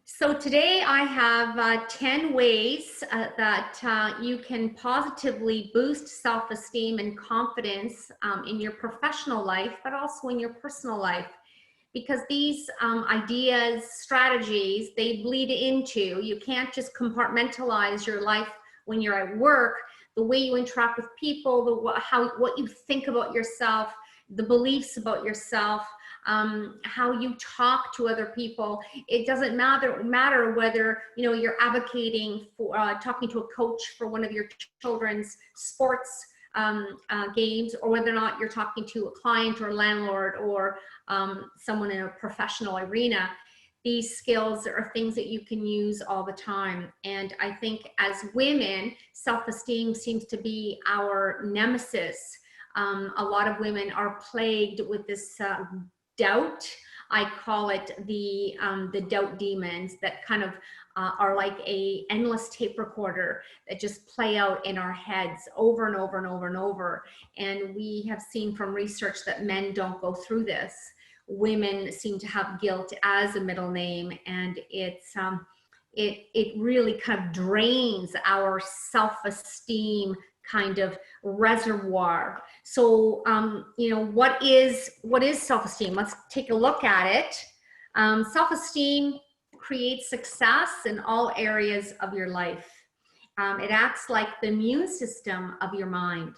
So today I have 10 ways that you can positively boost self-esteem and confidence in your professional life, but also in your personal life. Because these ideas, strategies, they bleed into, you can't just compartmentalize your life when you're at work, the way you interact with people, what you think about yourself, the beliefs about yourself, how you talk to other people. It doesn't matter whether you're advocating for talking to a coach for one of your children's sports games, or whether or not you're talking to a client or landlord or someone in a professional arena. These skills are things that you can use all the time. And I think as women, self-esteem seems to be our nemesis. A lot of women are plagued with this doubt. I call it the doubt demons that kind of are like a endless tape recorder that just play out in our heads over and over and over and over. And we have seen from research that men don't go through this. Women seem to have guilt as a middle name, and it really kind of drains our self-esteem kind of reservoir. So, what is self-esteem? Let's take a look at it. Self-esteem creates success in all areas of your life. It acts like the immune system of your mind.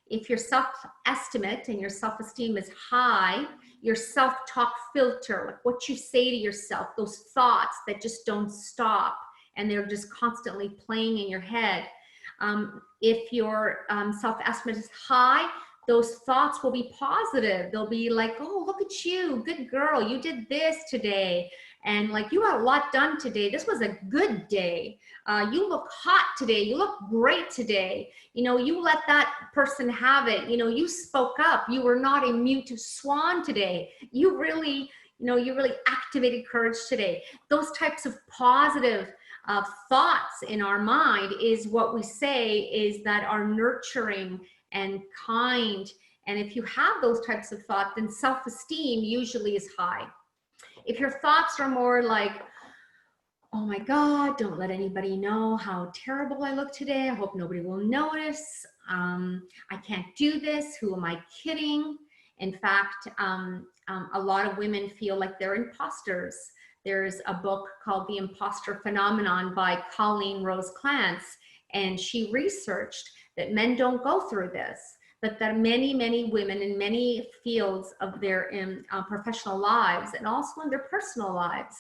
If your self-estimate and your self-esteem is high, your self-talk filter, like what you say to yourself, those thoughts that just don't stop and they're just constantly playing in your head. If your self-estimate is high, those thoughts will be positive. They'll be like, oh, look at you, good girl, you did this today. And like, you got a lot done today. This was a good day. You look hot today. You look great today. You let that person have it. You spoke up. You were not a mute swan today. You really activated courage today. Those types of positive thoughts in our mind is what we say is that are nurturing and kind. And if you have those types of thoughts, then self-esteem usually is high. If your thoughts are more like, oh my God, don't let anybody know how terrible I look today. I hope nobody will notice. I can't do this. Who am I kidding? In fact, a lot of women feel like they're imposters. There's a book called The Imposter Phenomenon by Colleen Rose Clance, and she researched that men don't go through this, but that many women in many fields of their professional lives and also in their personal lives,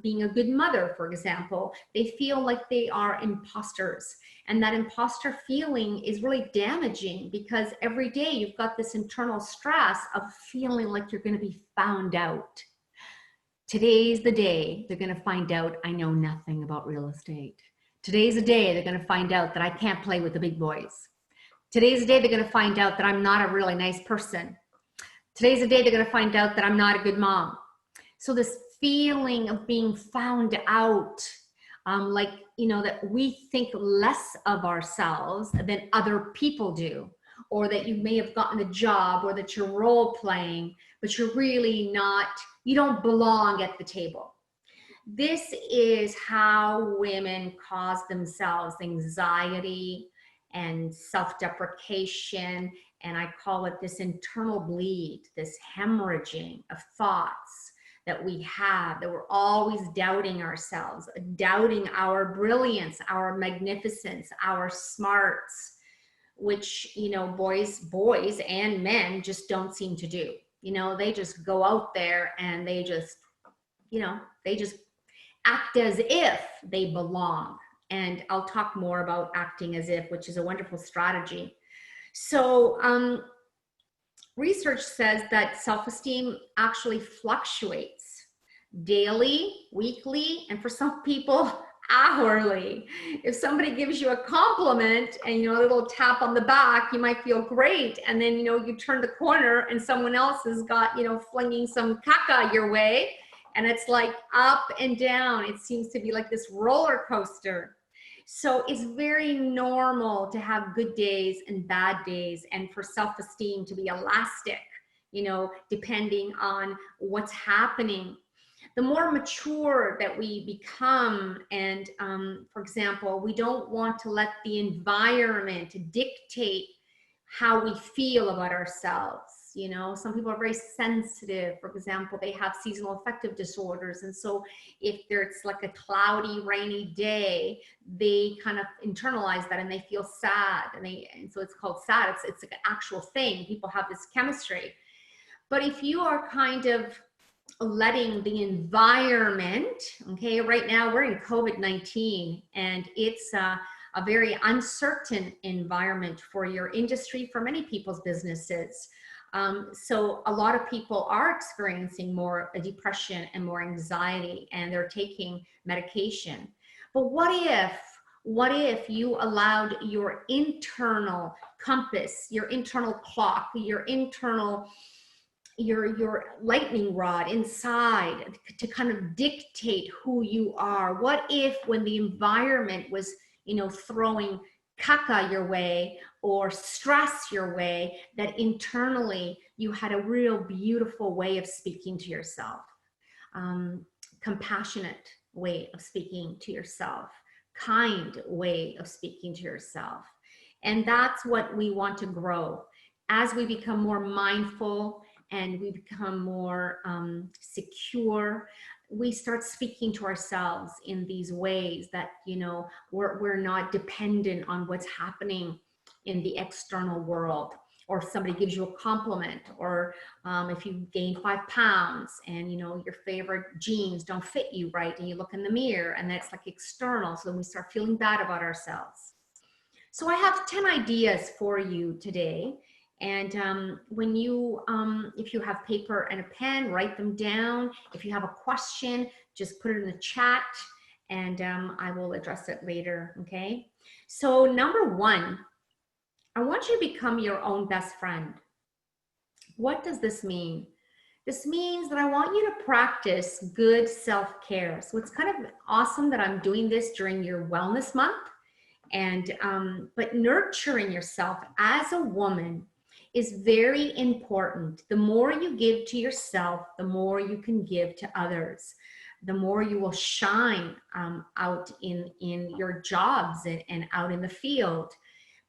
being a good mother, for example, they feel like they are imposters. And that imposter feeling is really damaging because every day you've got this internal stress of feeling like you're going to be found out. Today's the day they're going to find out I know nothing about real estate. Today's the day they're going to find out that I can't play with the big boys. Today's the day they're going to find out that I'm not a really nice person. Today's the day they're going to find out that I'm not a good mom. So this feeling of being found out, that we think less of ourselves than other people do, or that you may have gotten a job, or that you're role playing, but you're really not, you don't belong at the table. This is how women cause themselves anxiety and self-deprecation, and I call it this internal bleed, this hemorrhaging of thoughts that we have, that we're always doubting ourselves, doubting our brilliance, our magnificence, our smarts, which, boys and men just don't seem to do. They just go out there and they just act as if they belong. And I'll talk more about acting as if, which is a wonderful strategy. So research says that self-esteem actually fluctuates daily, weekly, and for some people, hourly. If somebody gives you a compliment and a little tap on the back, you might feel great. And then, you turn the corner and someone else has got, flinging some caca your way. And it's like up and down. It seems to be like this roller coaster. So it's very normal to have good days and bad days, and for self-esteem to be elastic, depending on what's happening. The more mature that we become, and for example, we don't want to let the environment dictate how we feel about ourselves. You know, some people are very sensitive. For example, they have seasonal affective disorders. And so if it's like a cloudy, rainy day, they kind of internalize that and they feel sad. And so it's called sad. It's like an actual thing. People have this chemistry. But if you are kind of letting the environment, okay, right now we're in COVID-19 and it's a very uncertain environment for your industry, for many people's businesses. So a lot of people are experiencing more depression and more anxiety, and they're taking medication. But what if you allowed your internal compass, your internal clock, your internal your lightning rod inside to kind of dictate who you are? What if when the environment was, you know, throwing caca your way or stress your way, that internally you had a real beautiful way of speaking to yourself, compassionate way of speaking to yourself, kind way of speaking to yourself. And that's what we want to grow. As we become more mindful and we become more secure, we start speaking to ourselves in these ways that, you know, we're not dependent on what's happening in the external world. Or if somebody gives you a compliment, or if you gain 5 pounds and, you know, your favorite jeans don't fit you right, and you look in the mirror and that's like external. So then we start feeling bad about ourselves. So I have 10 ideas for you today. And when you, if you have paper and a pen, write them down. If you have a question, just put it in the chat, and I will address it later, okay? So number 1, I want you to become your own best friend. What does this mean? This means that I want you to practice good self-care. So it's kind of awesome that I'm doing this during your wellness month. And but nurturing yourself as a woman is very important. The more you give to yourself, the more you can give to others. The more you will shine out in your jobs and out in the field.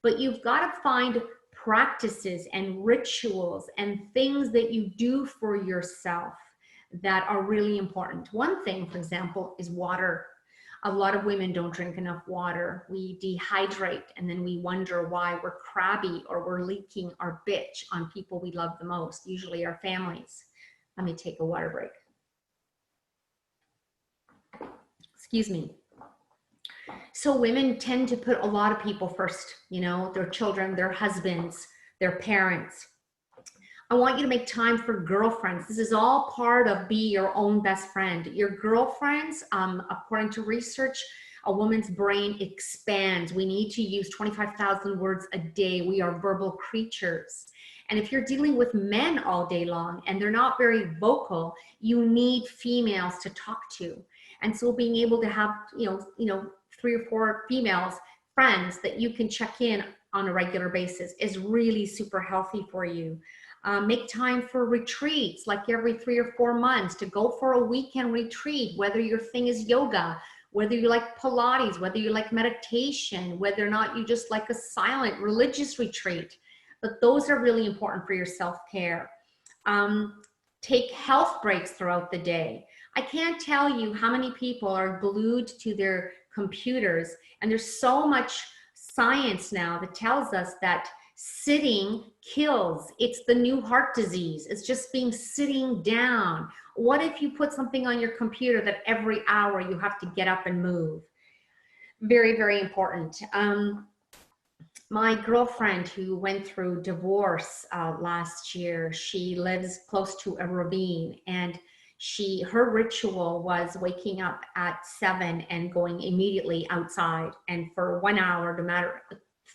But you've got to find practices and rituals and things that you do for yourself that are really important. One thing, for example, is water. A lot of women don't drink enough water. We dehydrate, and then we wonder why we're crabby or we're leaking our bitch on people we love the most, usually our families. Let me take a water break. Excuse me. So women tend to put a lot of people first, you know, their children, their husbands, their parents. I want you to make time for girlfriends. This is all part of be your own best friend. Your girlfriends, according to research, a woman's brain expands. We need to use 25,000 words a day. We are verbal creatures. And if you're dealing with men all day long and they're not very vocal, you need females to talk to. And so being able to have, you know, 3 or 4 females, friends that you can check in on a regular basis is really super healthy for you. Make time for retreats, like every 3 or 4 months, to go for a weekend retreat, whether your thing is yoga, whether you like Pilates, whether you like meditation, whether or not you just like a silent religious retreat. But those are really important for your self-care. Take health breaks throughout the day. I can't tell you how many people are glued to their computers, and there's so much science now that tells us that sitting kills. It's the new heart disease. It's just being sitting down. What if you put something on your computer that every hour you have to get up and move? Very, very important. My girlfriend who went through divorce last year, she lives close to a ravine, and her ritual was waking up at 7 and going immediately outside, and for 1 hour, no matter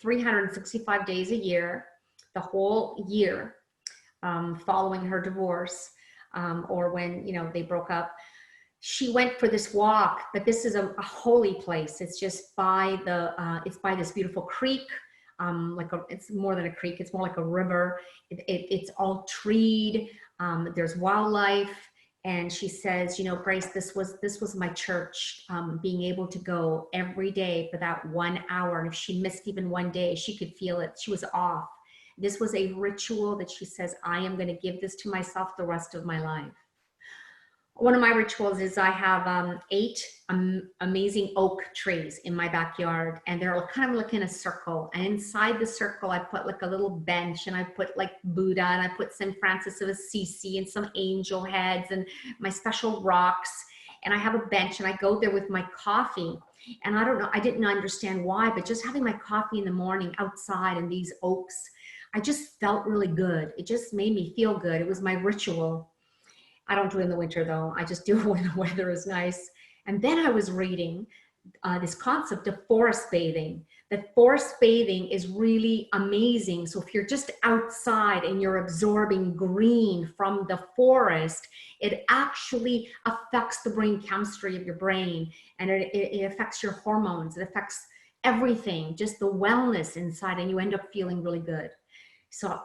365 days a year, the whole year, following her divorce, or when, you know, they broke up, she went for this walk. But this is a holy place. It's just by it's by this beautiful creek. It's more than a creek, it's more like a river. It's all treed. There's wildlife. And she says, you know, Grace, this was my church, being able to go every day for that 1 hour. And if she missed even one day, she could feel it. She was off. This was a ritual that she says, I am going to give this to myself the rest of my life. One of my rituals is I have 8 amazing oak trees in my backyard, and they're kind of like in a circle. And inside the circle, I put like a little bench, and I put like Buddha, and I put St. Francis of Assisi and some angel heads and my special rocks. And I have a bench, and I go there with my coffee. And I don't know, I didn't understand why, but just having my coffee in the morning outside in these oaks, I just felt really good. It just made me feel good. It was my ritual. I don't do it in the winter though. I just do it when the weather is nice. And then I was reading this concept of forest bathing. That forest bathing is really amazing. So if you're just outside and you're absorbing green from the forest, it actually affects the brain chemistry of your brain, and it affects your hormones. It affects everything, just the wellness inside, and you end up feeling really good. So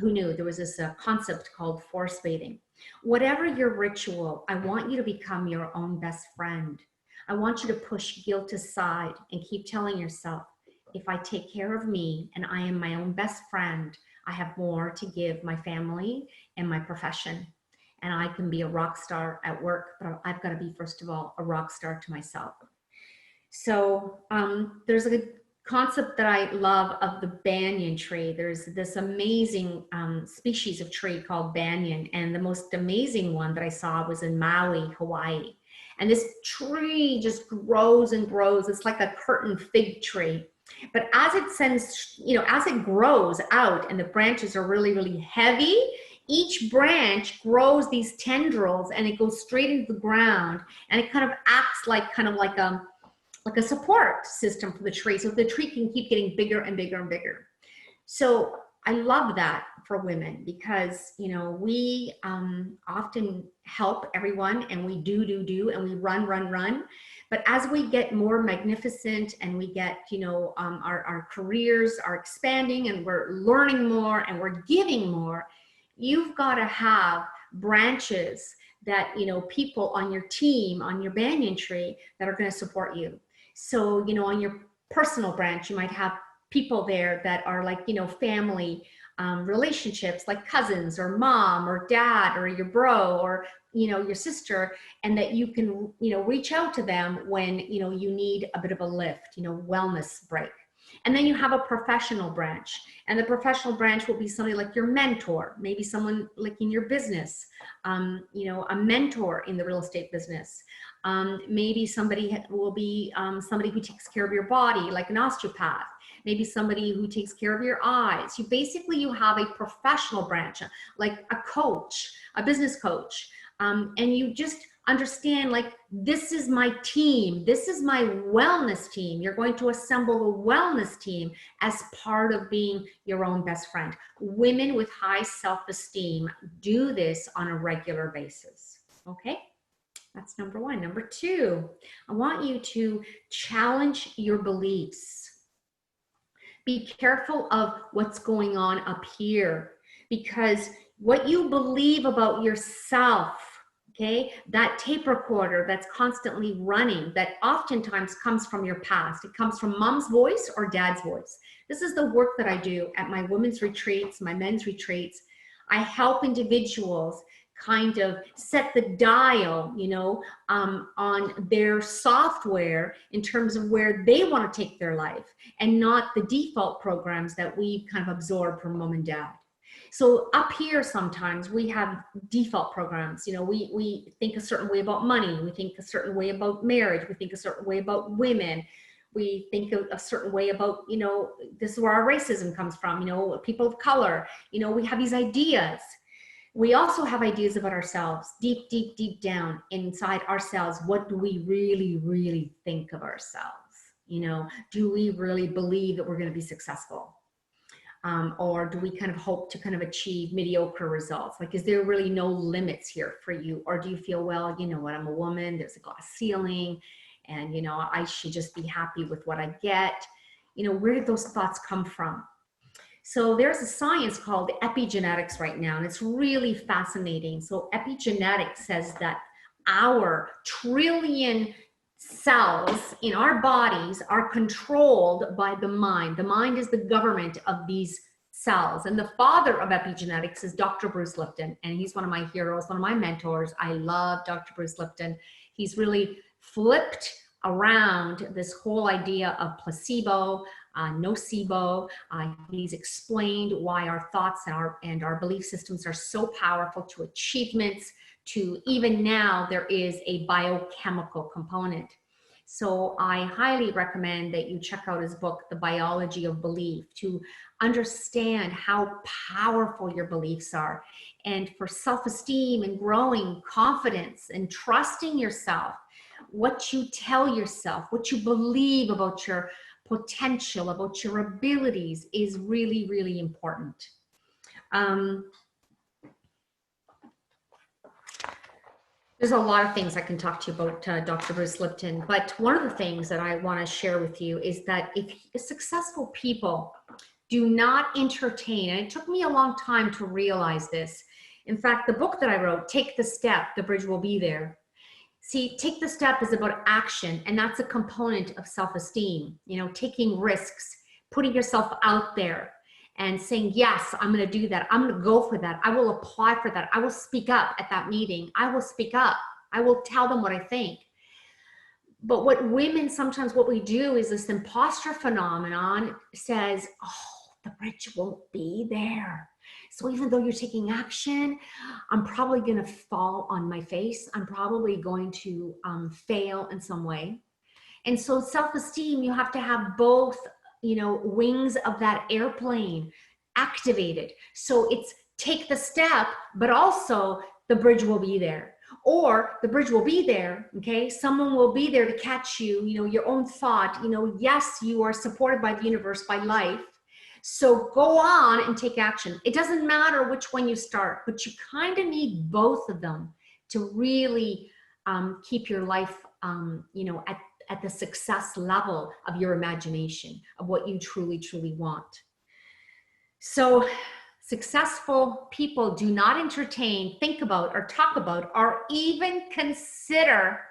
who knew there was this concept called forest bathing? Whatever your ritual, I want you to become your own best friend. I want you to push guilt aside and keep telling yourself, if I take care of me and I am my own best friend, I have more to give my family and my profession. And I can be a rock star at work, but I've got to be, first of all, a rock star to myself. So there's a concept that I love of the banyan tree. There's this amazing species of tree called banyan, and the most amazing one that I saw was in Maui, Hawaii. And this tree just grows and grows. It's like a curtain fig tree. But as it sends, you know, as it grows out and the branches are really, really heavy, each branch grows these tendrils and it goes straight into the ground, and it kind of acts like a support system for the tree, so the tree can keep getting bigger and bigger and bigger. So I love that for women, because, you know, we often help everyone, and we do, and we run. But as we get more magnificent and we get, you know, our careers are expanding and we're learning more and we're giving more, you've got to have branches that, you know, people on your team, on your banyan tree, that are going to support you. So, you know, on your personal branch, you might have people there that are like, you know, family relationships, like cousins or mom or dad or your bro or, you know, your sister, and that you can, you know, reach out to them when, you know, you need a bit of a lift, you know, wellness break. And then you have a professional branch, and the professional branch will be somebody like your mentor, maybe someone like in your business, you know, a mentor in the real estate business. Maybe somebody will be somebody who takes care of your body, like an osteopath. Maybe somebody who takes care of your eyes. You have a professional branch, like a coach, a business coach. And you just understand, like, this is my team. This is my wellness team. You're going to assemble a wellness team as part of being your own best friend. Women with high self-esteem do this on a regular basis. Okay? That's number one. Number two, I want you to challenge your beliefs. Be careful of what's going on up here, because what you believe about yourself, okay, that tape recorder that's constantly running, that oftentimes comes from your past. It comes from mom's voice or dad's voice. This is the work that I do at my women's retreats, my men's retreats. I help individuals kind of set the dial, you know, on their software in terms of where they want to take their life, and not the default programs that we kind of absorb from mom and dad. So up here, sometimes we have default programs. You know, we think a certain way about money. We think a certain way about marriage. We think a certain way about women. We think a certain way about, you know, this is where our racism comes from, you know, people of color. You know, we have these ideas. We also have ideas about ourselves, deep, deep, deep down inside ourselves. What do we really, really think of ourselves? You know, do we really believe that we're going to be successful? Or do we kind of hope to kind of achieve mediocre results? Like, is there really no limits here for you? Or do you feel, well, you know what, I'm a woman, there's a glass ceiling, and, you know, I should just be happy with what I get? You know, where did those thoughts come from? So there's a science called epigenetics right now, and it's really fascinating. So epigenetics says that our trillion cells in our bodies are controlled by the mind. The mind is the government of these cells. And the father of epigenetics is Dr. Bruce Lipton. And he's one of my heroes, one of my mentors. I love Dr. Bruce Lipton. He's really flipped around this whole idea of placebo, nocebo. He's explained why our thoughts and our belief systems are so powerful to achievements, to even now there is a biochemical component. So I highly recommend that you check out his book, The Biology of Belief, to understand how powerful your beliefs are. And for self-esteem and growing confidence and trusting yourself, what you tell yourself, what you believe about your potential, about your abilities is really, really important. There's a lot of things I can talk to you about Dr. Bruce Lipton, but one of the things that I want to share with you is that if successful people do not entertain, and it took me a long time to realize this. In fact, the book that I wrote, Take the Step, The Bridge Will Be There. See, take the step is about action, and that's a component of self-esteem, you know, taking risks, putting yourself out there and saying, yes, I'm going to do that. I'm going to go for that. I will apply for that. I will speak up at that meeting. I will speak up. I will tell them what I think. But what women, sometimes what we do is this imposter phenomenon says, oh, the bridge won't be there. So even though you're taking action, I'm probably going to fall on my face. I'm probably going to fail in some way. And so self-esteem, you have to have both, you know, wings of that airplane activated. So it's take the step, but also the bridge will be there. Or the bridge will be there, okay? Someone will be there to catch you, you know, your own thought, you know, yes, you are supported by the universe, by life. So go on and take action. It doesn't matter which one you start, but you kind of need both of them to really keep your life, you know, at the success level of your imagination, of what you truly, truly want. So successful people do not entertain, think about, or talk about, or even consider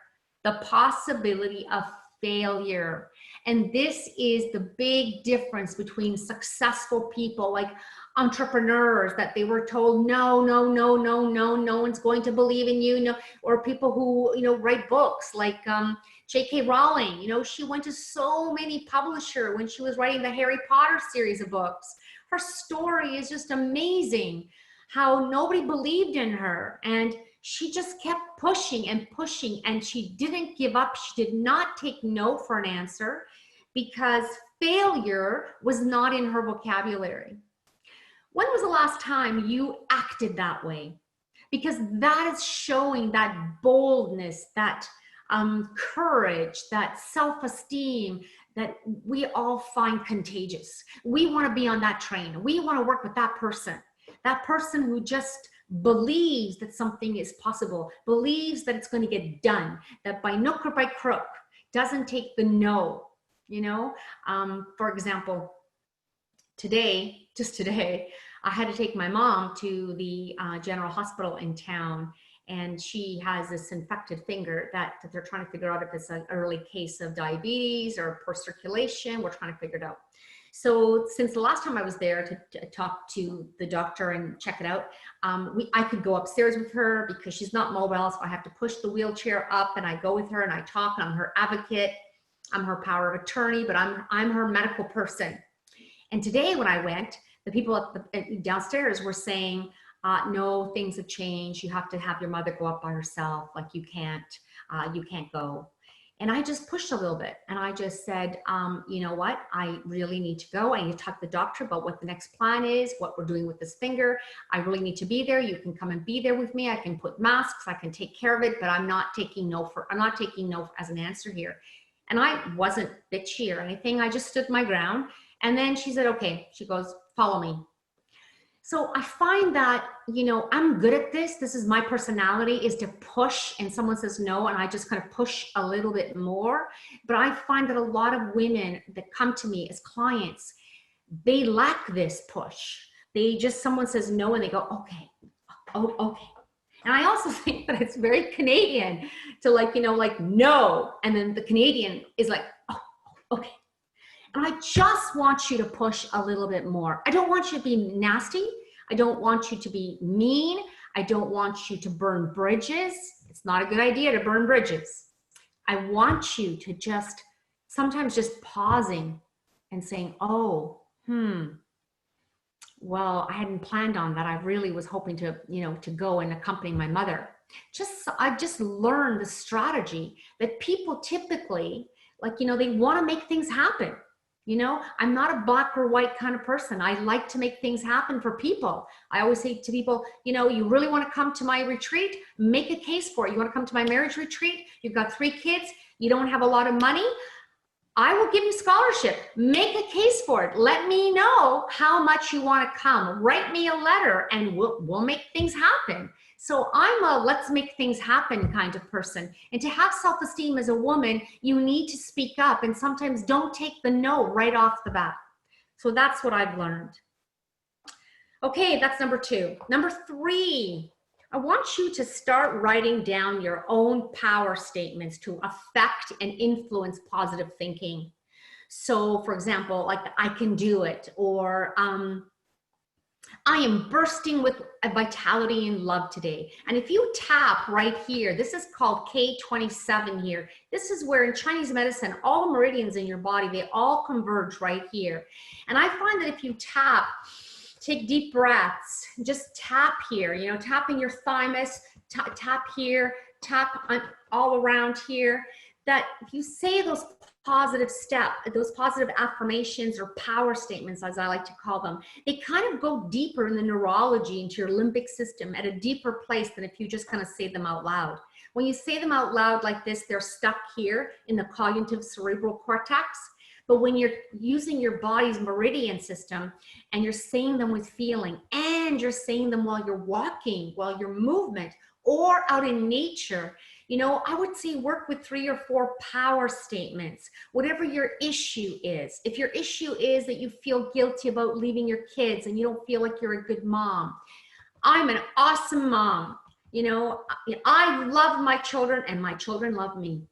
the possibility of failure. And this is the big difference between successful people like entrepreneurs that they were told, no, no one's going to believe in you, no, or people who, you know, write books like J.K. Rowling, you know, she went to so many publishers when she was writing the Harry Potter series of books. Her story is just amazing, how nobody believed in her, and she just kept pushing and pushing, and she didn't give up. She did not take no for an answer because failure was not in her vocabulary. When was the last time you acted that way? Because that is showing that boldness, that courage, that self-esteem that we all find contagious. We want to be on that train. We want to work with that person who just believes that something is possible, believes that it's going to get done, that by nook or by crook, doesn't take the no, you know? For example, just today, I had to take my mom to the general hospital in town, and she has this infected finger that they're trying to figure out if it's an early case of diabetes or poor circulation. We're trying to figure it out. So since the last time I was there to talk to the doctor and check it out, I could go upstairs with her because she's not mobile, so I have to push the wheelchair up, and I go with her and I talk, and I'm her advocate, I'm her power of attorney, but I'm her medical person. And today when I went, the people downstairs were saying, no, things have changed. You have to have your mother go up by herself. Like you can't go. And I just pushed a little bit, and I just said, you know what? I really need to go. I need to talk to the doctor about what the next plan is, what we're doing with this finger. I really need to be there. You can come and be there with me. I can put masks. I can take care of it, but I'm not taking no as an answer here. And I wasn't bitchy or anything. I just stood my ground. And then she said, okay. She goes, follow me. So I find that, you know, I'm good at this. This is my personality, is to push, and someone says no, and I just kind of push a little bit more. But I find that a lot of women that come to me as clients, they lack this push. They just, someone says no and they go, okay, oh, okay. And I also think that it's very Canadian to like, you know, like no. And then the Canadian is like, oh, okay. And I just want you to push a little bit more. I don't want you to be nasty. I don't want you to be mean. I don't want you to burn bridges. It's not a good idea to burn bridges. I want you to just, sometimes just pausing and saying, oh, well, I hadn't planned on that. I really was hoping to, you know, to go and accompany my mother. I just learned the strategy that people typically, like, you know, they want to make things happen. You know, I'm not a black or white kind of person. I like to make things happen for people. I always say to people, you know, you really want to come to my retreat? Make a case for it. You want to come to my marriage retreat? You've got 3 kids. You don't have a lot of money. I will give you scholarship. Make a case for it. Let me know how much you want to come. Write me a letter and we'll make things happen. So I'm a let's make things happen kind of person. And to have self-esteem as a woman, you need to speak up and sometimes don't take the no right off the bat. So that's what I've learned. Okay, that's number 2. Number 3, I want you to start writing down your own power statements to affect and influence positive thinking. So for example, like I can do it, or I am bursting with vitality and love today. And if you tap right here, this is called K27 here. This is where in Chinese medicine, all the meridians in your body, they all converge right here. And I find that if you tap, take deep breaths, just tap here, you know, tapping your thymus, tap here, tap all around here, that if you say those positive those positive affirmations or power statements, as I like to call them, they kind of go deeper in the neurology, into your limbic system at a deeper place than if you just kind of say them out loud. When you say them out loud like this, they're stuck here in the cognitive cerebral cortex. But when you're using your body's meridian system and you're saying them with feeling, and you're saying them while you're walking, while you're movement, or out in nature, you know, I would say work with 3 or 4 power statements, whatever your issue is. If your issue is that you feel guilty about leaving your kids and you don't feel like you're a good mom, I'm an awesome mom. You know, I love my children and my children love me.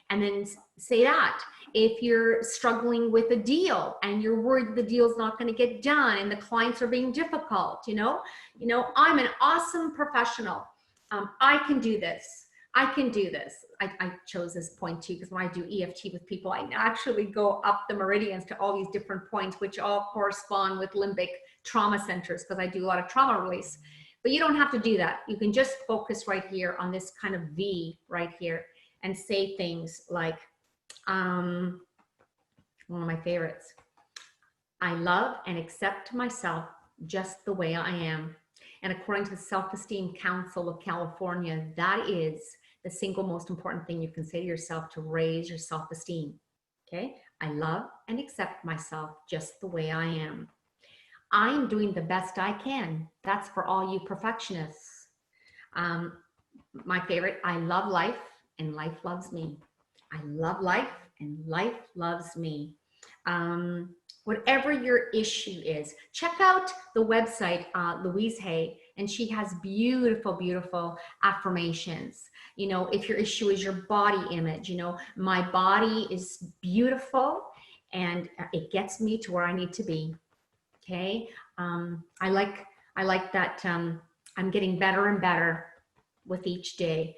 And then say that. If you're struggling with a deal and you're worried the deal's not going to get done and the clients are being difficult, you know, I'm an awesome professional. I can do this. I can do this. I chose this point too, because when I do EFT with people, I actually go up the meridians to all these different points, which all correspond with limbic trauma centers, because I do a lot of trauma release. But you don't have to do that. You can just focus right here on this kind of V right here and say things like, one of my favorites, I love and accept myself just the way I am. And according to the Self-Esteem Council of California, that is the single most important thing you can say to yourself to raise your self-esteem. Okay? I love and accept myself just the way I am. I am doing the best I can. That's for all you perfectionists. My favorite, I love life and life loves me. I love life and life loves me. Whatever your issue is, check out the website, Louise Hay, and she has beautiful, beautiful affirmations. You know, if your issue is your body image, you know, my body is beautiful and it gets me to where I need to be. Okay. I like that I'm getting better and better with each day.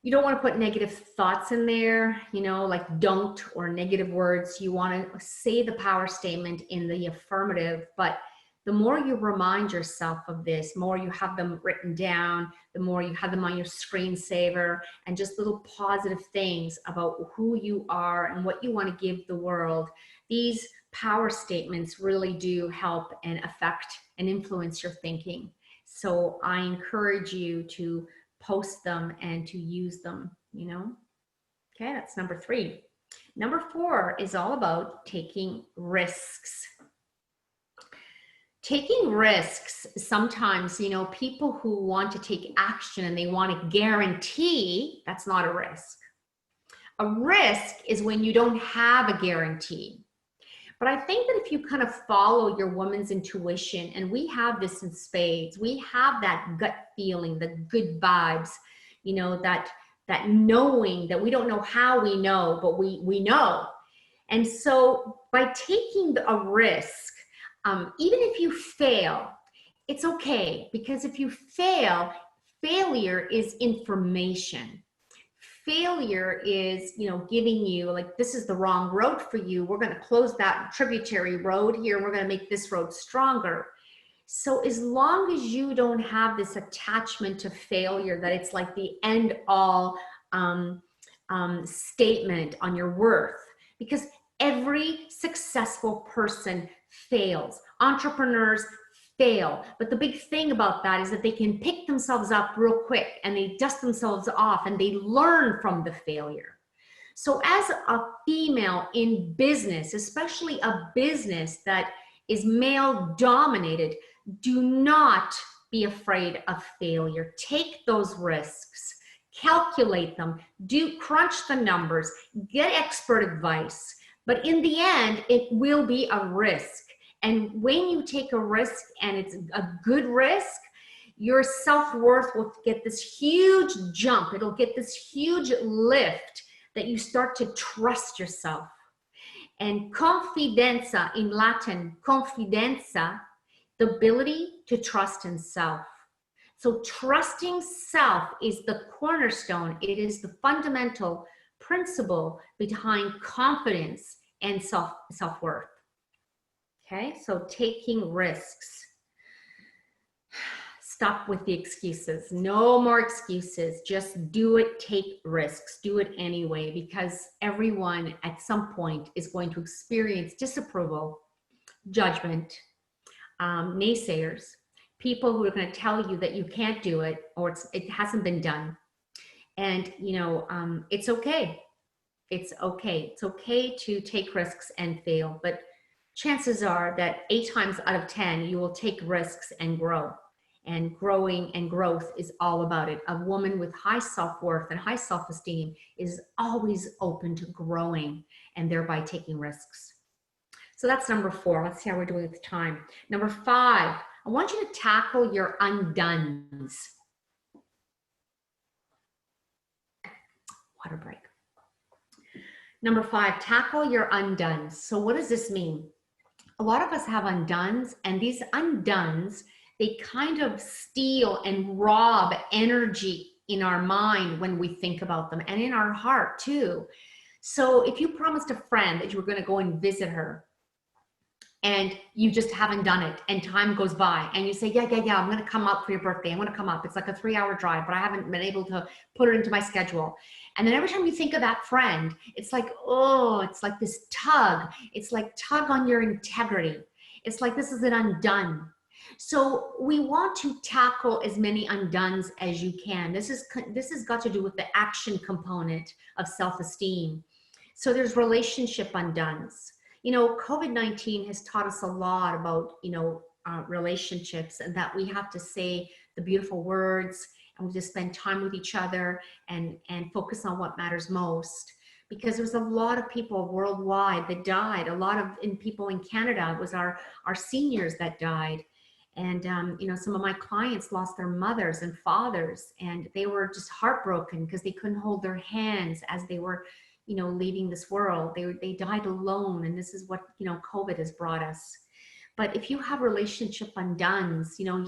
You don't want to put negative thoughts in there, you know, like don't or negative words. You want to say the power statement in the affirmative, but the more you remind yourself of this, more you have them written down, the more you have them on your screensaver, and just little positive things about who you are and what you want to give the world. These power statements really do help and affect and influence your thinking. So I encourage you to post them and to use them, you know. Okay, that's number 3. Number 4 is all about taking risks. Taking risks, sometimes, you know, people who want to take action and they want to guarantee, that's not a risk. A risk is when you don't have a guarantee. But I think that if you kind of follow your woman's intuition, and we have this in spades, we have that gut feeling, the good vibes, you know, that knowing that we don't know how we know, but we know. And so by taking a risk, even if you fail, it's okay, because if you fail, failure is information. Failure is, you know, giving you like, this is the wrong road for you. We're going to close that tributary road here. We're going to make this road stronger. So as long as you don't have this attachment to failure, that it's like the end all statement on your worth, because every successful person fails. Entrepreneurs fail. But the big thing about that is that they can pick themselves up real quick and they dust themselves off and they learn from the failure. So as a female in business, especially a business that is male dominated, do not be afraid of failure. Take those risks, calculate them, crunch the numbers, get expert advice. But in the end, it will be a risk. And when you take a risk and it's a good risk, your self-worth will get this huge jump. It'll get this huge lift that you start to trust yourself. And confidenza in Latin, confidenza, the ability to trust in self. So trusting self is the cornerstone. It is the fundamental principle behind confidence and self-worth. Okay, so taking risks. Stop with the excuses. No more excuses. Just do it, take risks, do it anyway, because everyone at some point is going to experience disapproval, judgment, naysayers, people who are going to tell you that you can't do it or it hasn't been done. And, you know, it's okay. It's okay. It's okay to take risks and fail, but chances are that 8 times out of 10, you will take risks and grow. And growing and growth is all about it. A woman with high self-worth and high self-esteem is always open to growing and thereby taking risks. So that's number 4. Let's see how we're doing with time. Number 5, I want you to tackle your undones. Water break. Number 5, tackle your undones. So what does this mean? A lot of us have undones, and these undones, they kind of steal and rob energy in our mind when we think about them, and in our heart too. So if you promised a friend that you were going to go and visit her, and you just haven't done it, and time goes by, and you say, yeah, I'm going to come up for your birthday. I'm going to come up. It's like a 3-hour drive, but I haven't been able to put it into my schedule. And then every time you think of that friend, it's like, oh, it's like this tug. It's like tug on your integrity. It's like this is an undone. So we want to tackle as many undones as you can. This has got to do with the action component of self-esteem. So there's relationship undones. You know, COVID-19 has taught us a lot about, you know, relationships, and that we have to say the beautiful words, and we just spend time with each other and focus on what matters most. Because there's a lot of people worldwide that died. A lot of people in Canada, it was our seniors that died. And, you know, some of my clients lost their mothers and fathers, and they were just heartbroken because they couldn't hold their hands as they were, you know, leaving this world. They died alone, and this is what, you know, COVID has brought us. But if you have relationship undones, you know,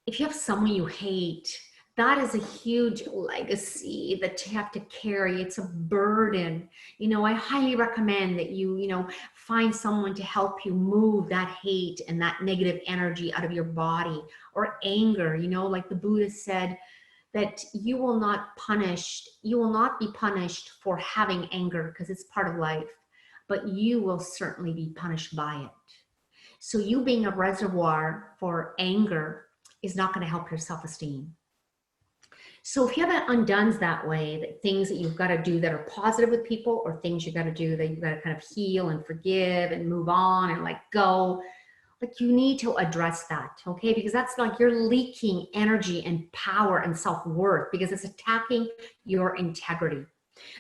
if you have someone you hate, that is a huge legacy that you have to carry. It's a burden. You know, I highly recommend that you know, find someone to help you move that hate and that negative energy out of your body, or anger. You know, like the Buddha said, that you will not be punished for having anger, because it's part of life, but you will certainly be punished by it. So you being a reservoir for anger is not going to help your self-esteem. So if you have undones that way, that things that you've got to do that are positive with people, or things you got to do that you've got to kind of heal and forgive and move on and let go, like you need to address that, okay? Because that's like you're leaking energy and power and self-worth, because it's attacking your integrity.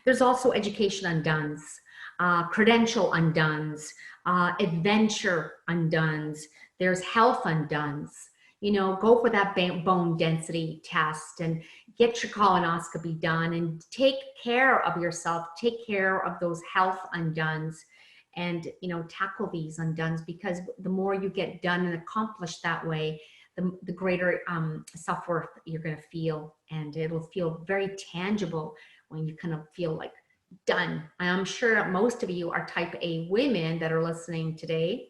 There's also education undones. credential undones, adventure undones, there's health undones. You know, go for that bone density test and get your colonoscopy done and take care of yourself, take care of those health undones, and, you know, tackle these undones, because the more you get done and accomplished that way, the greater self-worth you're going to feel, and it'll feel very tangible when you kind of feel like done. I'm sure most of you are type A women that are listening today,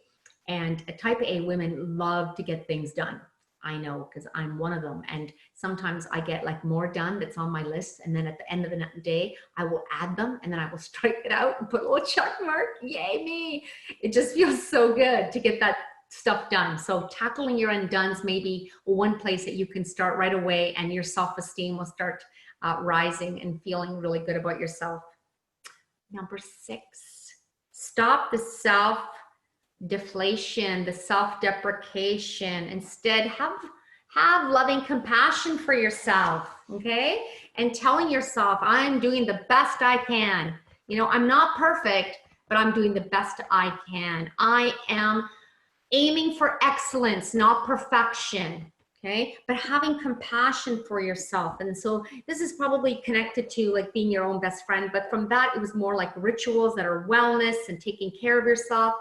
and type A women love to get things done. I know, because I'm one of them. And sometimes I get like more done that's on my list, and then at the end of the day, I will add them, and then I will strike it out and put a little check mark. Yay me. It just feels so good to get that stuff done. So tackling your undones may be one place that you can start right away, and your self-esteem will start rising and feeling really good about yourself. Number 6, stop the self-deflation, the self-deprecation. Instead, have loving compassion for yourself, okay? And telling yourself, I'm doing the best I can. You know, I'm not perfect, but I'm doing the best I can. I am aiming for excellence, not perfection, okay? But having compassion for yourself. And so this is probably connected to like being your own best friend, but from that, it was more like rituals that are wellness and taking care of yourself,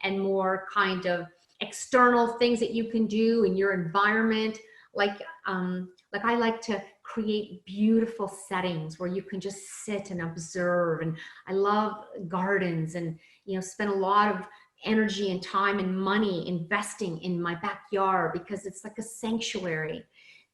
and more kind of external things that you can do in your environment. Like I like to create beautiful settings where you can just sit and observe. And I love gardens, and, you know, spend a lot of energy and time and money investing in my backyard, because it's like a sanctuary.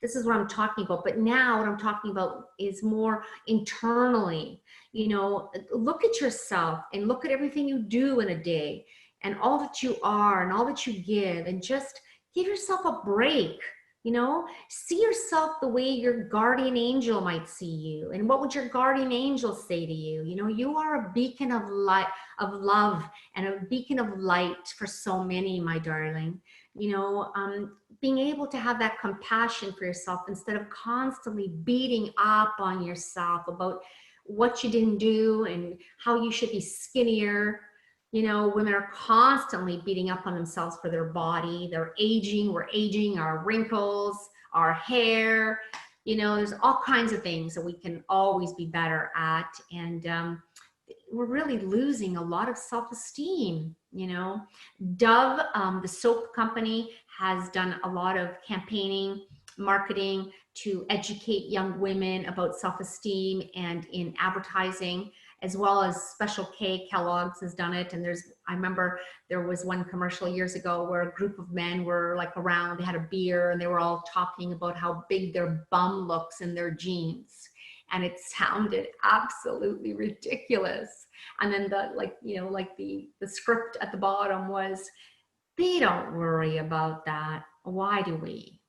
This is what I'm talking about. But now what I'm talking about is more internally. You know, look at yourself and look at everything you do in a day, and all that you are and all that you give, and just give yourself a break. You know, see yourself the way your guardian angel might see you. And what would your guardian angel say to you? You know, you are a beacon of light, of love, and a beacon of light for so many, my darling. You know, being able to have that compassion for yourself, instead of constantly beating up on yourself about what you didn't do and how you should be skinnier. You know, women are constantly beating up on themselves for their body. They're aging, we're aging, our wrinkles, our hair. You know, there's all kinds of things that we can always be better at. And we're really losing a lot of self-esteem. You know, Dove, the soap company, has done a lot of campaigning, marketing to educate young women about self-esteem, and in advertising, as well as Special K, Kellogg's has done it. And I remember there was one commercial years ago where a group of men were like around, they had a beer, and they were all talking about how big their bum looks in their jeans. And it sounded absolutely ridiculous. And then the script at the bottom was, they don't worry about that. Why do we?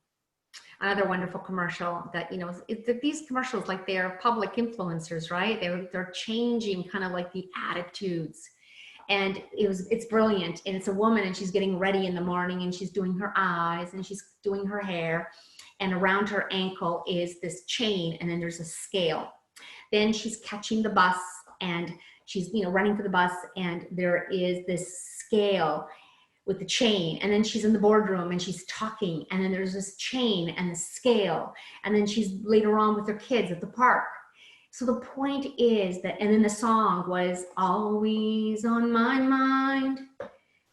Another wonderful commercial that, you know, these commercials, like, they're public influencers, right? They're changing kind of like the attitudes. And it's brilliant. And it's a woman, and she's getting ready in the morning, and she's doing her eyes, and she's doing her hair, and around her ankle is this chain, and then there's a scale. Then she's catching the bus, and she's, you know, running for the bus, and there is this scale with the chain. And then she's in the boardroom, and she's talking, and then there's this chain and the scale. And then she's later on with her kids at the park. So the point is that, and then the song was always on my mind.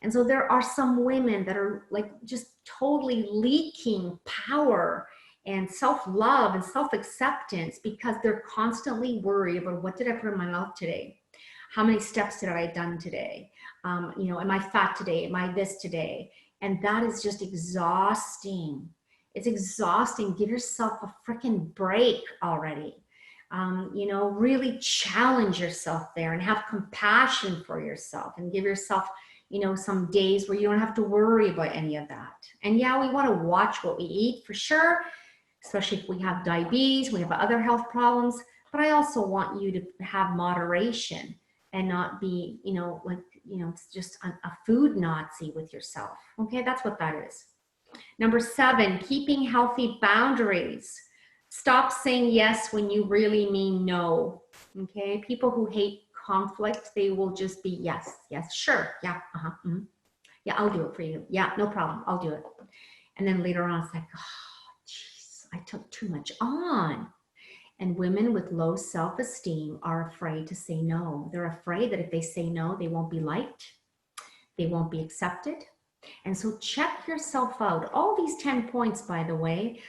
And so there are some women that are like just totally leaking power and self-love and self-acceptance, because they're constantly worried about, what did I put in my mouth today? How many steps did I done today? You know, am I fat today? Am I this today? And that is just exhausting. It's exhausting. Give yourself a freaking break already. You know, really challenge yourself there, and have compassion for yourself, and give yourself, you know, some days where you don't have to worry about any of that. And yeah, we want to watch what we eat for sure, especially if we have diabetes, we have other health problems. But I also want you to have moderation, and not be, you know, like, you know, it's just a food Nazi with yourself. Okay, that's what that is. Number 7, keeping healthy boundaries. Stop saying yes when you really mean no. Okay, people who hate conflict, they will just be, yes, yes, sure, yeah, yeah, I'll do it for you. Yeah, no problem, I'll do it. And then later on, it's like, oh, geez, I took too much on. And women with low self-esteem are afraid to say no. They're afraid that if they say no, they won't be liked, they won't be accepted. And so check yourself out. All these 10 points, by the way,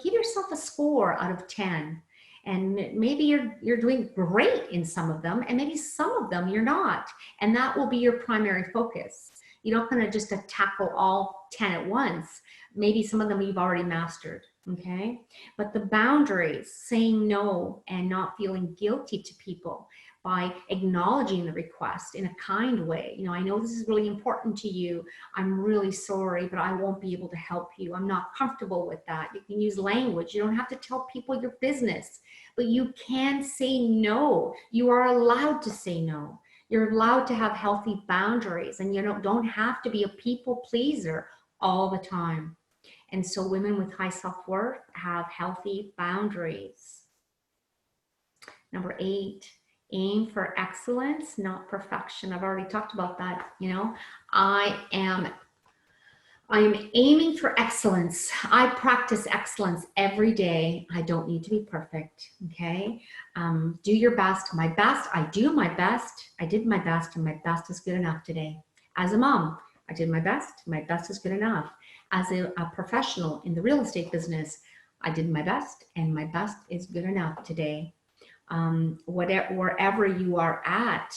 give yourself a score out of 10. And maybe you're doing great in some of them, and maybe some of them you're not. And that will be your primary focus. You're not going to just tackle all 10 at once. Maybe some of them you've already mastered, okay? But the boundaries, saying no and not feeling guilty to people by acknowledging the request in a kind way. I know this is really important to you. I'm really sorry, but I won't be able to help you. I'm not comfortable with that. You can use language. You don't have to tell people your business, but you can say no. You are allowed to say no. You're allowed to have healthy boundaries, and you don't have to be a people pleaser all the time. And so women with high self-worth have healthy boundaries. Number 8, aim for excellence, not perfection. I've already talked about that. I'm aiming for excellence. I practice excellence every day. I don't need to be perfect, okay? Do your best. My best, I do my best. I did my best, and my best is good enough today. As a mom, I did my best is good enough. As a professional in the real estate business, I did my best, and my best is good enough today. Wherever you are at,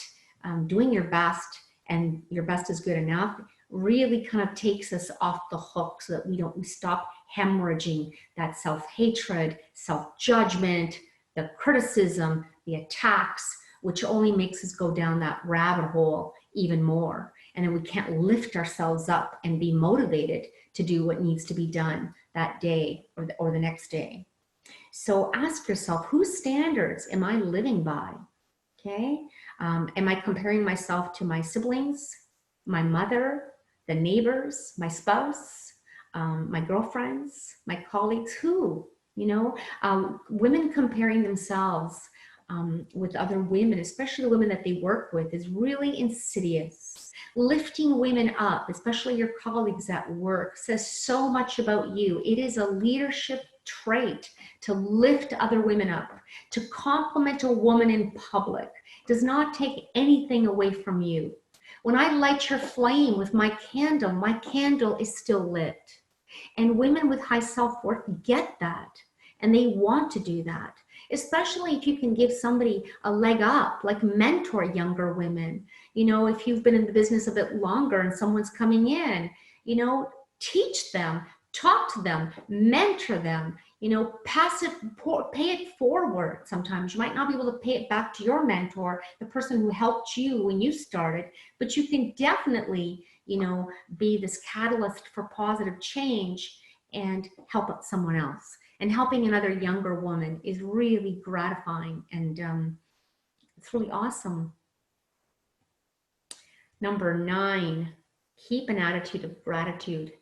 doing your best and your best is good enough really kind of takes us off the hook, so that we stop hemorrhaging that self-hatred, self-judgment, the criticism, the attacks, which only makes us go down that rabbit hole even more. And then we can't lift ourselves up and be motivated to do what needs to be done that day or the next day. So ask yourself, whose standards am I living by? Okay. Am I comparing myself to my siblings, my mother, the neighbors, my spouse, my girlfriends, my colleagues? Who? Women comparing themselves with other women, especially the women that they work with, is really insidious. Lifting women up, especially your colleagues at work, says so much about you. It is a leadership trait to lift other women up. To compliment a woman in public does not take anything away from you. When I light your flame with my candle is still lit. And women with high self-worth get that, and they want to do that. Especially if you can give somebody a leg up, like mentor younger women. If you've been in the business a bit longer and someone's coming in, teach them, talk to them, mentor them, pay it forward. Sometimes you might not be able to pay it back to your mentor, the person who helped you when you started, but you can definitely, be this catalyst for positive change and help out someone else. And helping another younger woman is really gratifying, and it's really awesome. Number 9, keep an attitude of gratitude.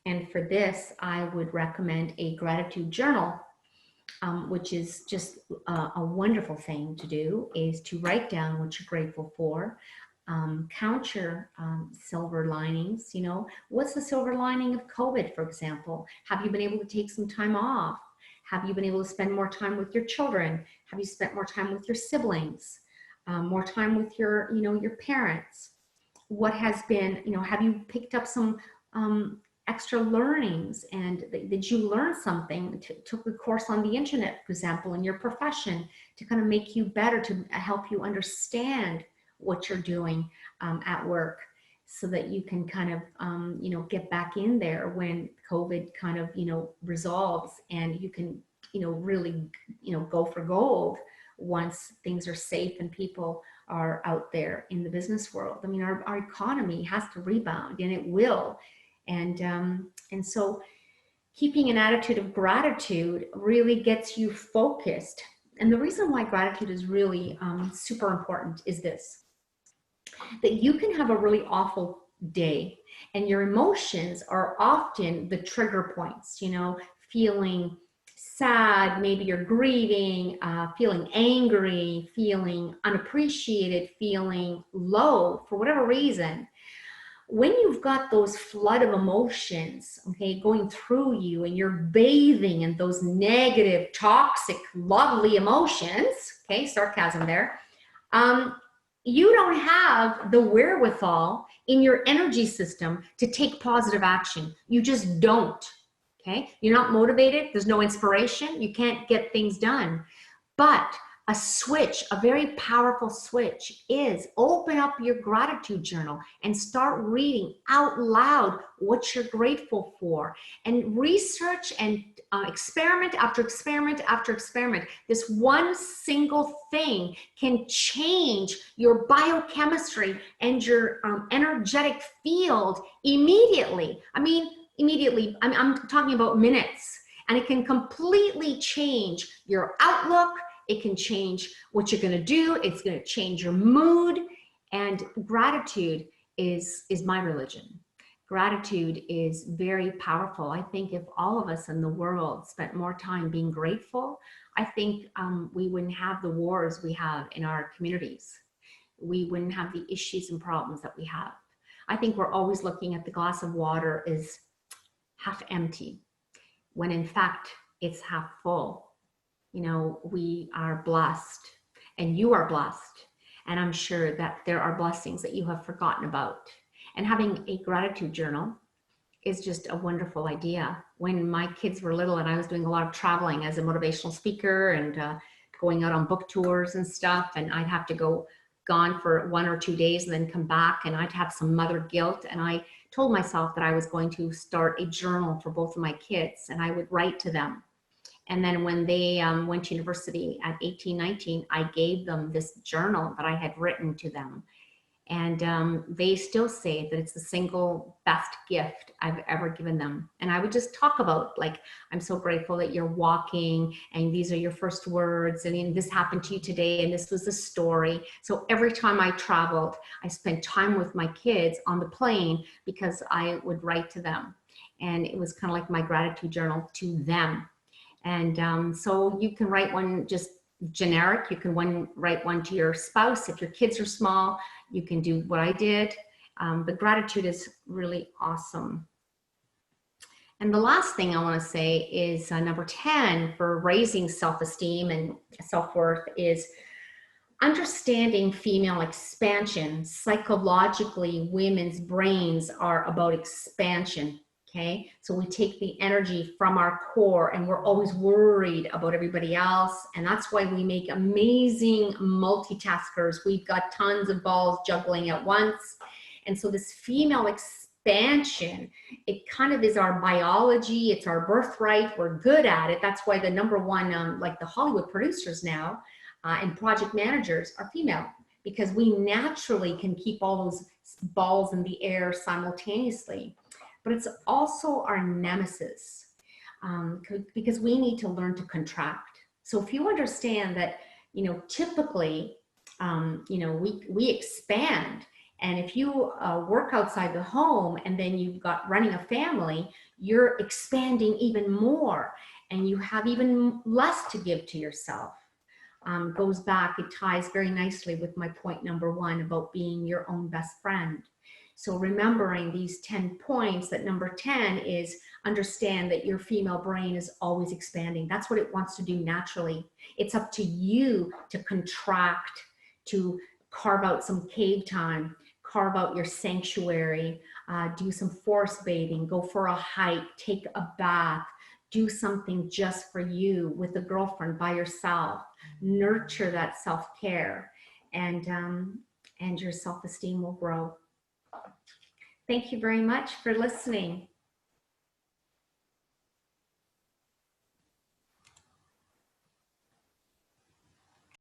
And for this, I would recommend a gratitude journal, which is just a wonderful thing to do, is to write down what you're grateful for. Count your silver linings. What's the silver lining of COVID, for example? Have you been able to take some time off? Have you been able to spend more time with your children? Have you spent more time with your siblings? More time with your parents? What has been, have you picked up some extra learnings, and did you learn something, took a course on the internet, for example, in your profession, to kind of make you better, to help you understand what you're doing at work, so that you can kind of, get back in there when COVID kind of, resolves, and you can, really, go for gold once things are safe and people are out there in the business world. I mean, our economy has to rebound, and it will. And so keeping an attitude of gratitude really gets you focused. And the reason why gratitude is really super important is this: that you can have a really awful day, and your emotions are often the trigger points, feeling sad, maybe you're grieving, feeling angry, feeling unappreciated, feeling low for whatever reason, when you've got those flood of emotions, okay, going through you and you're bathing in those negative, toxic, lovely emotions, okay, sarcasm there, you don't have the wherewithal in your energy system to take positive action. You just don't, okay? You're not motivated. There's no inspiration. You can't get things done. But a switch, a very powerful switch, is open up your gratitude journal and start reading out loud what you're grateful for, and research and experiment after experiment after experiment. This one single thing can change your biochemistry and your energetic field immediately. I mean, immediately. I'm talking about minutes, and it can completely change your outlook. It can change what you're going to do. It's going to change your mood. And gratitude is my religion. Gratitude is very powerful. I think if all of us in the world spent more time being grateful, I think we wouldn't have the wars we have in our communities. We wouldn't have the issues and problems that we have. I think we're always looking at the glass of water as half empty, when in fact it's half full. You know, we are blessed, and you are blessed. And I'm sure that there are blessings that you have forgotten about. And having a gratitude journal is just a wonderful idea. When my kids were little and I was doing a lot of traveling as a motivational speaker and going out on book tours and stuff, and I'd have to go gone for 1 or 2 days and then come back, and I'd have some mother guilt. And I told myself that I was going to start a journal for both of my kids, and I would write to them. And then when they went to university at 18, 19, I gave them this journal that I had written to them. And they still say that it's the single best gift I've ever given them. And I would just talk about, like, I'm so grateful that you're walking, and these are your first words, and this happened to you today, and this was the story. So every time I traveled, I spent time with my kids on the plane because I would write to them. And it was kind of like my gratitude journal to them. And so you can write one just generic. You can write one to your spouse. If your kids are small, you can do what I did. But gratitude is really awesome. And the last thing I want to say is number 10 for raising self-esteem and self-worth is understanding female expansion. Psychologically, women's brains are about expansion. Okay, so we take the energy from our core, and we're always worried about everybody else. And that's why we make amazing multitaskers. We've got tons of balls juggling at once. And so this female expansion, it kind of is our biology. It's our birthright. We're good at it. That's why the number one, like the Hollywood producers now and project managers are female, because we naturally can keep all those balls in the air simultaneously. But it's also our nemesis, because we need to learn to contract. So if you understand that, you know, typically, you know, we expand. And if you work outside the home and then you've got running a family, you're expanding even more, and you have even less to give to yourself. Goes back, it ties very nicely with my point number 1 about being your own best friend. So remembering these 10 points, that number 10 is understand that your female brain is always expanding. That's what it wants to do naturally. It's up to you to contract, to carve out some cave time, carve out your sanctuary, do some forest bathing, go for a hike, take a bath, do something just for you with a girlfriend, by yourself. Nurture that self-care, and your self-esteem will grow. Thank you very much for listening.